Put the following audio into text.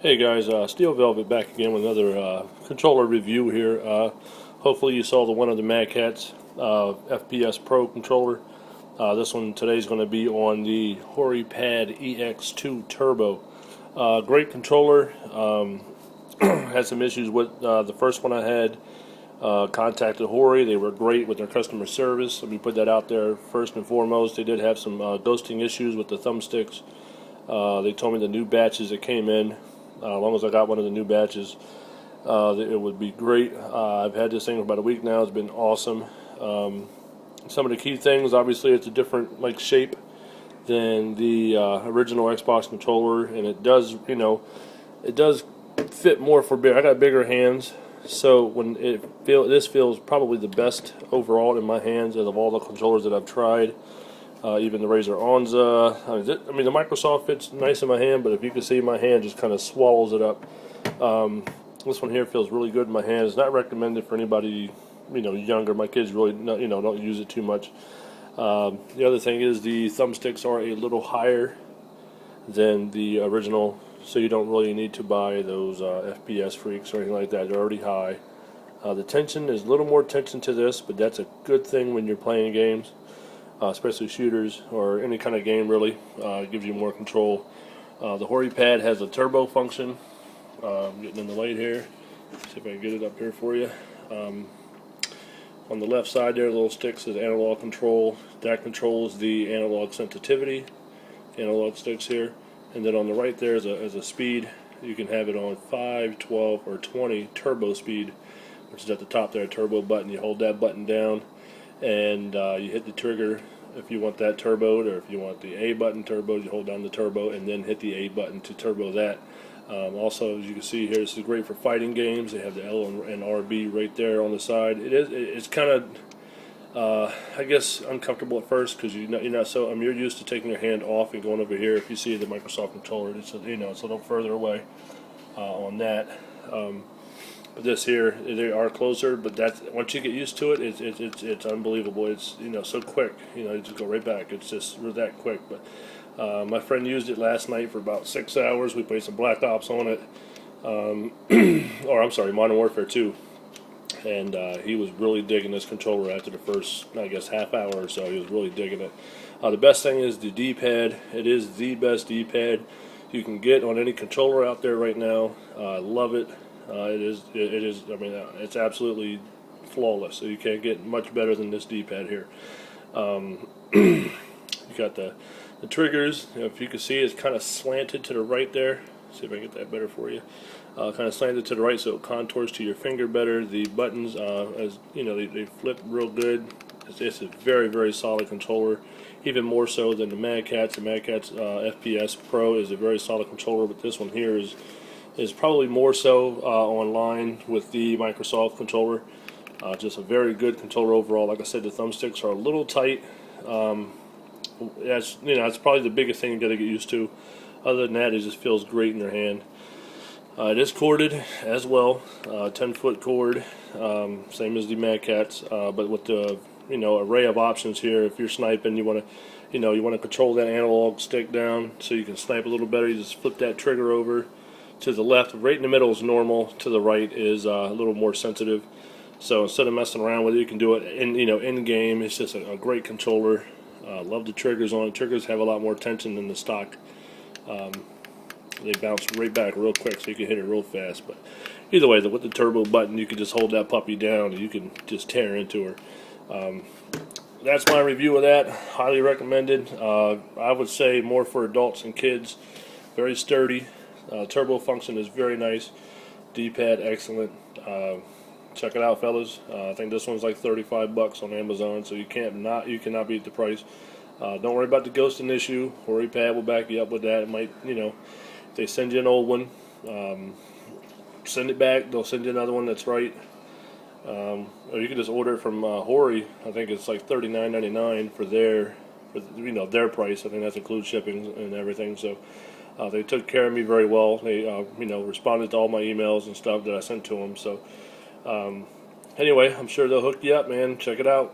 Hey guys, Steel Velvet back again with another controller review here. Hopefully you saw the one of the Mad Catz FPS Pro controller. This one today is going to be on the Horipad EX2 Turbo. Great controller. Had some issues with the first one I had. Contacted Hori. They were great with their customer service. Let me put that out there first and foremost. They did have some ghosting issues with the thumbsticks. They told me the new batches that came in, as long as I got one of the new batches, it would be great. I've had this thing for about a week now. It's been awesome. Some of the key things, obviously, it's a different shape than the original Xbox controller, and it does, it does fit more for big. I got bigger hands, so when this feels probably the best overall in my hands out of all the controllers that I've tried. Even the Razer Onza. I mean, the Microsoft fits nice in my hand, but if you can see, my hand just kind of swallows it up. This one here feels really good in my hand. It's not recommended for anybody, younger. My kids really, don't use it too much. The other thing is the thumbsticks are a little higher than the original, so you don't really need to buy those FPS freaks or anything like that. They're already high. The tension is a little more tension to this, but that's a good thing when you're playing games. Especially shooters or any kind of game, really. It gives you more control. The Horipad has a turbo function. I'm getting in the light here. See if I can get it up here for you. On the left side there, the little stick says analog control. That controls the analog sensitivity. Analog sticks here. And then on the right there is a speed. You can have it on 5, 12, or 20 turbo speed, which is at the top there, a turbo button. You hold that button down, and you hit the trigger if you want that turboed, or if you want the A button turboed, you hold down the turbo and then hit the A button to turbo that. Also, as you can see here, this is great for fighting games. They have the L and RB right there on the side. It's kind of I guess uncomfortable at first because you're not so you're used to taking your hand off and going over here. If you see the Microsoft controller, it's a little further away on that. This here, they are closer, but that's once you get used to it, it's unbelievable. It's so quick. You just go right back. It's just that quick. But my friend used it last night for about 6 hours. We played some Black Ops on it, or I'm sorry, Modern Warfare 2, and he was really digging this controller after the first, I guess, half hour or so. He was really digging it. The best thing is the D-pad. It is the best D-pad you can get on any controller out there right now. I love it. It is. I mean, it's absolutely flawless. So you can't get much better than this D-pad here. You got the triggers. If you can see, it's kind of slanted to the right there. See if I can get that better for you. Kind of slanted to the right, so it contours to your finger better. The buttons, as they flip real good. It's a very, very solid controller. Even more so than the Mad Catz. The Mad Catz FPS Pro is a very solid controller, but this one here is probably more so online with the Microsoft controller. Just a very good controller overall. Like I said, the thumbsticks are a little tight. That's probably the biggest thing you got to get used to. Other than that, it just feels great in your hand. It is corded as well, 10-foot cord, same as the Mad Catz, but with the array of options here. If you're sniping, you want to control that analog stick down so you can snipe a little better. You just flip that trigger over. To the left, right in the middle is normal. To the right is a little more sensitive. So instead of messing around with it, you can do it in game. It's just a great controller. Love the triggers on it. Triggers have a lot more tension than the stock. They bounce right back real quick, so you can hit it real fast. But either way, with the turbo button, you can just hold that puppy down and you can just tear into her. That's my review of that. Highly recommended. I would say more for adults and kids. Very sturdy. Turbo function is very nice. D-pad excellent. Check it out, fellas. I think this one's like $35 on Amazon, so you cannot beat the price. Don't worry about the ghosting issue. Horipad will back you up with that. It might, if they send you an old one, send it back. They'll send you another one that's right. Or you can just order it from Hori. I think it's like $39.99 for their price. I think that includes shipping and everything. So. They took care of me very well. They, responded to all my emails and stuff that I sent to them. So, anyway, I'm sure they'll hook you up, man. Check it out.